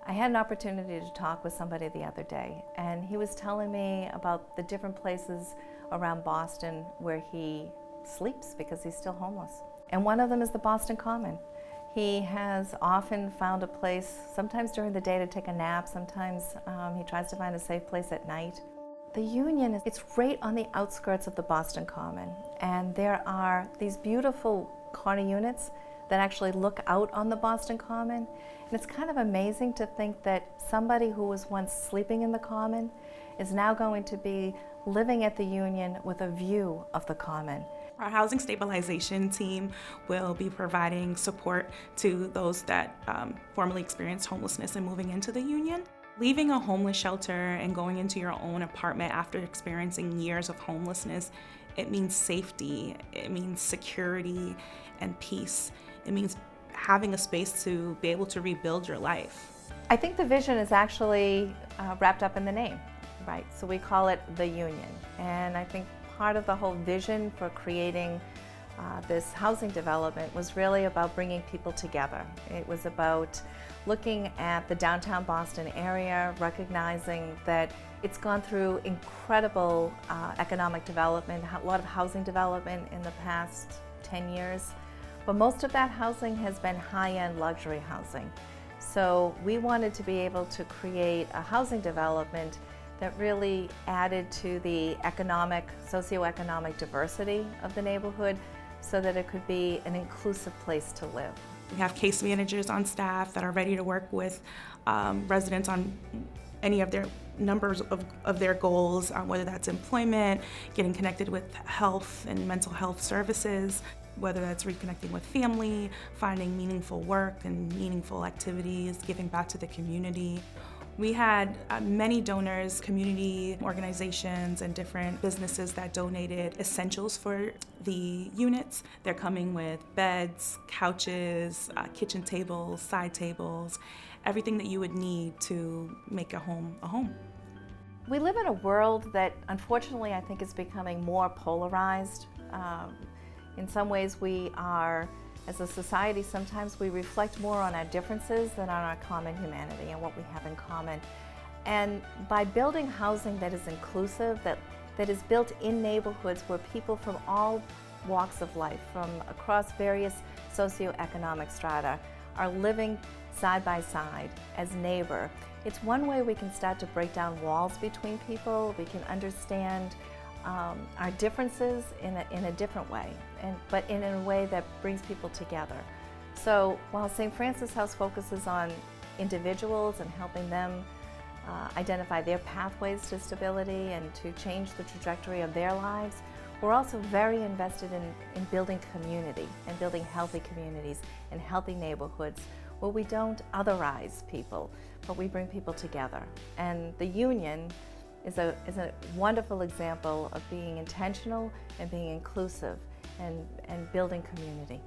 I had an opportunity to talk with somebody the other day, and he was telling me about the different places around Boston where he sleeps because he's still homeless. And one of them is the Boston Common. He has often found a place, sometimes during the day to take a nap, sometimes he tries to find a safe place at night. The Union, it's right on the outskirts of the Boston Common, and there are these beautiful corner units that actually look out on the Boston Common. And it's kind of amazing to think that somebody who was once sleeping in the Common is now going to be living at the Union with a view of the Common. Our housing stabilization team will be providing support to those that formerly experienced homelessness and moving into the Union. Leaving a homeless shelter and going into your own apartment after experiencing years of homelessness, it means safety, it means security and peace. It means having a space to be able to rebuild your life. I think the vision is actually wrapped up in the name, right? So we call it the Union. And I think part of the whole vision for creating this housing development was really about bringing people together. It was about looking at the downtown Boston area, recognizing that it's gone through incredible economic development, a lot of housing development in the past 10 years. But most of that housing has been high-end luxury housing. So we wanted to be able to create a housing development that really added to the socioeconomic diversity of the neighborhood so that it could be an inclusive place to live. We have case managers on staff that are ready to work with residents on any of their numbers of their goals, whether that's employment, getting connected with health and mental health services, whether that's reconnecting with family, finding meaningful work and meaningful activities, giving back to the community. We had many donors, community organizations, and different businesses that donated essentials for the units. They're coming with beds, couches, kitchen tables, side tables, everything that you would need to make a home a home. We live in a world that unfortunately I think is becoming more polarized. In some ways we are, as a society, sometimes we reflect more on our differences than on our common humanity and what we have in common. And by building housing that is inclusive, that is built in neighborhoods where people from all walks of life, from across various socioeconomic strata, are living side by side as neighbor, it's one way we can start to break down walls between people. We can understand our differences in a different way, but in a way that brings people together. So while St. Francis House focuses on individuals and helping them identify their pathways to stability and to change the trajectory of their lives, we're also very invested in building community and building healthy communities and healthy neighborhoods where we don't otherize people, but we bring people together. And the Union is a wonderful example of being intentional and being inclusive and building community.